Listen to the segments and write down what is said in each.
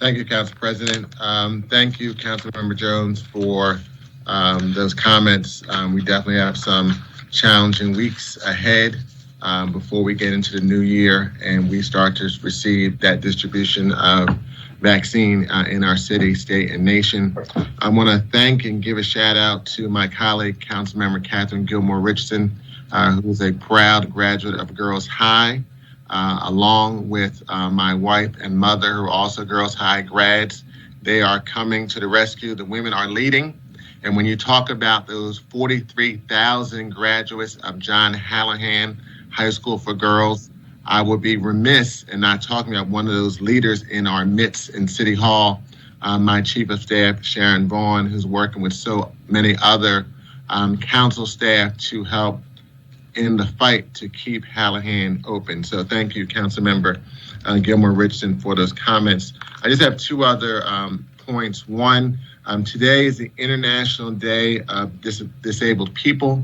Thank you, Council President. Thank you, Councilmember Jones, for those comments. We definitely have some challenging weeks ahead before we get into the new year and we start to receive that distribution of vaccine in our city, state, and nation. I want to thank and give a shout out to my colleague, Councilmember Catherine Gilmore Richardson, who is a proud graduate of Girls High, along with my wife and mother, who are also Girls High grads. They are coming to the rescue. The women are leading. And when you talk about those 43,000 graduates of John Hallahan High School for Girls, I would be remiss in not talking about one of those leaders in our midst in City Hall, my Chief of Staff, Sharon Vaughn, who's working with so many other council staff to help in the fight to keep Hallahan open. So thank you, Councilmember Gilmore Richardson, for those comments. I just have two other points. One, today is the International Day of Disabled People.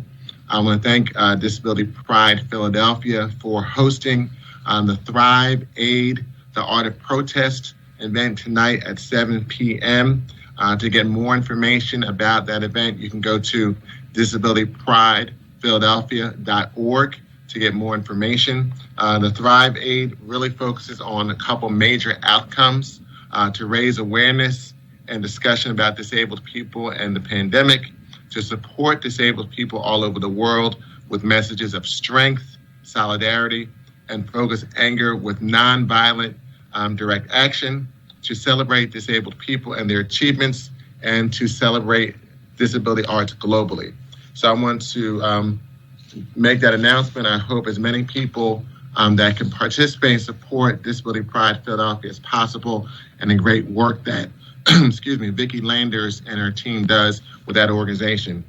I want to thank Disability Pride Philadelphia for hosting the Thrive Aid, the Art of Protest event tonight at 7 p.m. To get more information about that event, you can go to disabilitypridephiladelphia.org to get more information. The Thrive Aid really focuses on a couple major outcomes to raise awareness and discussion about disabled people and the pandemic, to support disabled people all over the world with messages of strength, solidarity, and focus anger with nonviolent direct action, to celebrate disabled people and their achievements, and to celebrate disability arts globally. So I want to make that announcement. I hope as many people that can participate and support Disability Pride Philadelphia as possible, and the great work that Vicki Landers and her team does with that organization.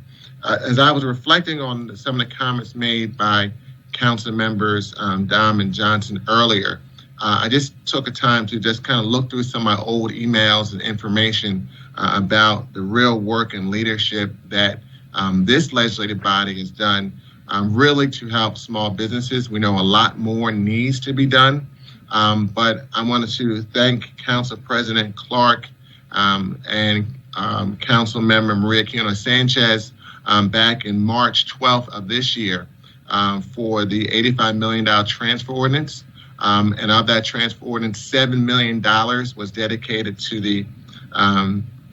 As I was reflecting on some of the comments made by Council members Dom and Johnson earlier, I just took a time to just kind of look through some of my old emails and information about the real work and leadership that this legislative body has done really to help small businesses. We know a lot more needs to be done, but I wanted to thank Council President Clark and Council Member Maria Quino Sanchez back in March 12th of this year for the $85 million transfer ordinance. And of that transfer ordinance, $7 million was dedicated to the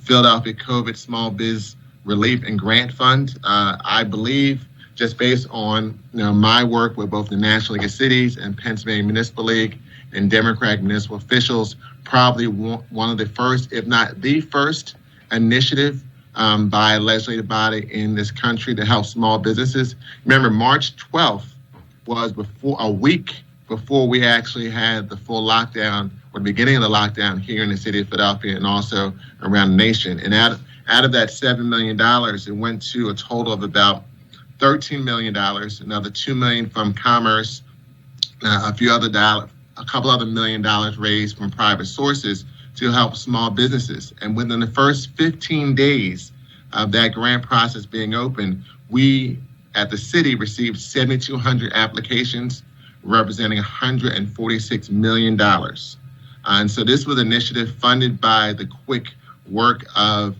Philadelphia COVID Small Biz Relief and Grant Fund. I believe, just based on my work with both the National League of Cities and Pennsylvania Municipal League and Democratic municipal officials, probably one of the first, if not the first, initiative by a legislative body in this country to help small businesses. Remember, March 12th was a week before we actually had the full lockdown, or the beginning of the lockdown here in the city of Philadelphia and also around the nation. And out of that $7 million, it went to a total of about $13 million, another $2 million from Commerce, a couple other $1 million raised from private sources to help small businesses. And within the first 15 days of that grant process being open, we at the city received 7,200 applications representing $146 million. And so this was an initiative funded by the quick work of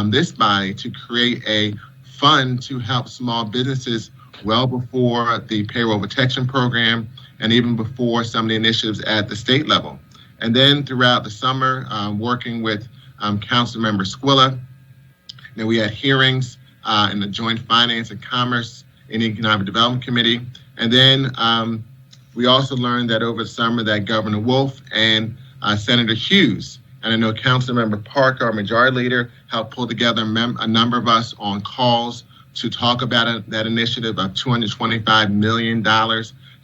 this body to create a fund to help small businesses well before the payroll protection program and even before some of the initiatives at the state level. And then throughout the summer, working with Councilmember Squilla, we had hearings in the Joint Finance and Commerce and Economic Development Committee. And then we also learned that over the summer that Governor Wolf and Senator Hughes, and I know Councilmember Parker, our majority leader, helped pull together a number of us on calls to talk about that initiative of $225 million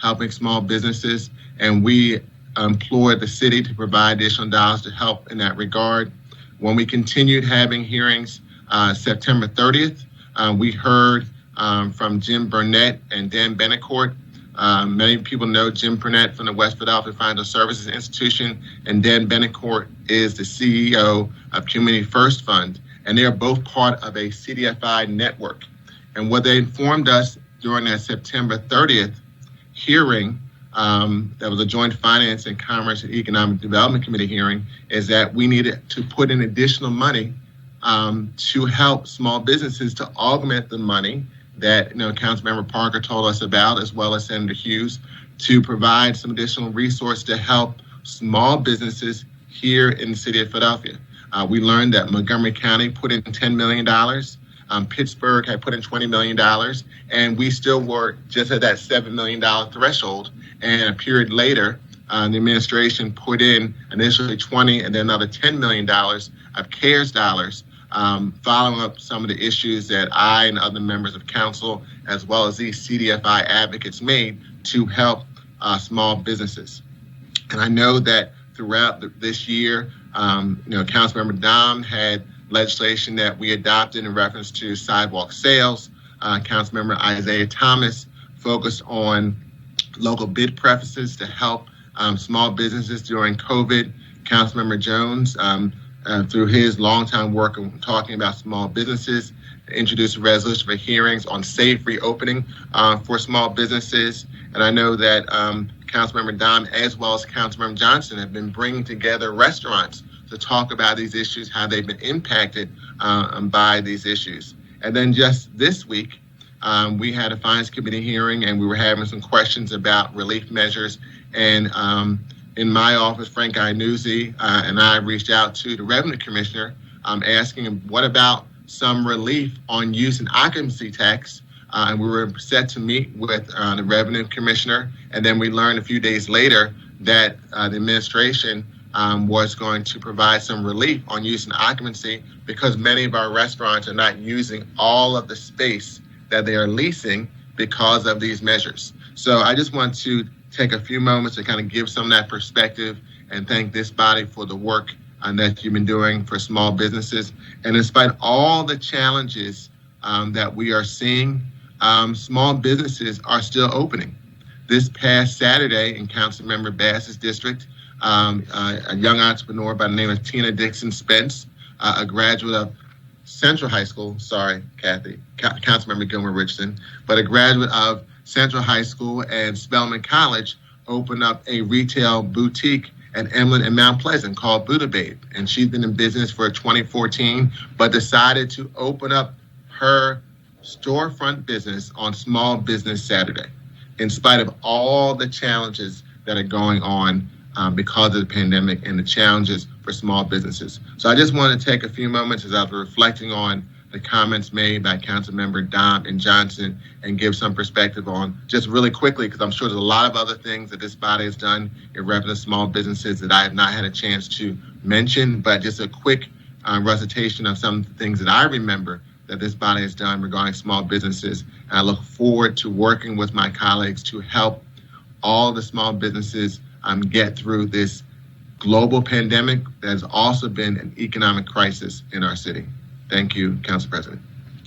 helping small businesses. And we implored the city to provide additional dollars to help in that regard. When we continued having hearings September 30th, we heard from Jim Burnett and Dan Benecourt. Many people know Jim Burnett from the West Philadelphia Financial Services Institution, and Dan Benecourt is the CEO of Community First Fund, and they are both part of a CDFI network. And what they informed us during that September 30th hearing that was a joint Finance and Commerce and Economic Development Committee hearing, is that we needed to put in additional money to help small businesses to augment the money that Councilmember Parker told us about, as well as Senator Hughes, to provide some additional resource to help small businesses here in the city of Philadelphia. We learned that Montgomery County put in $10 million. Pittsburgh had put in $20 million, and we still were just at that $7 million threshold. And a period later, the administration put in initially 20 and then another $10 million of CARES dollars, following up some of the issues that I and other members of council, as well as these CDFI advocates, made to help small businesses. And I know that throughout this year, Councilmember Dom had legislation that we adopted in reference to sidewalk sales. Councilmember Isaiah Thomas focused on local bid preferences to help small businesses during COVID. Councilmember Jones, through his longtime work of talking about small businesses, introduced a resolution for hearings on safe reopening for small businesses. And I know that Councilmember Dom, as well as Councilmember Johnson, have been bringing together restaurants to talk about these issues, how they've been impacted by these issues. And then just this week, we had a Finance Committee hearing, and we were having some questions about relief measures. And in my office, Frank Iannuzzi and I reached out to the Revenue Commissioner, asking him, what about some relief on use and occupancy tax? And we were set to meet with the Revenue Commissioner. And then we learned a few days later that the administration was going to provide some relief on use and occupancy because many of our restaurants are not using all of the space that they are leasing because of these measures. So I just want to take a few moments to kind of give some of that perspective and thank this body for the work that you've been doing for small businesses. And despite all the challenges that we are seeing, small businesses are still opening. This past Saturday in Councilmember Bass's district, a young entrepreneur by the name of Tina Dixon Spence, a graduate of Central High School, sorry, Kathy, Councilmember Gilmer Richardson, but a graduate of Central High School and Spelman College, opened up a retail boutique at Emlyn and Mount Pleasant called Buddha Babe. And she's been in business for 2014, but decided to open up her storefront business on Small Business Saturday, in spite of all the challenges that are going on because of the pandemic and the challenges for small businesses. So I just want to take a few moments as I was reflecting on the comments made by Councilmember Dom and Johnson and give some perspective on, just really quickly, because I'm sure there's a lot of other things that this body has done in reference to small businesses that I have not had a chance to mention, but just a quick recitation of some of the things that I remember that this body has done regarding small businesses. And I look forward to working with my colleagues to help all the small businesses get through this global pandemic that has also been an economic crisis in our city. Thank you, Council President.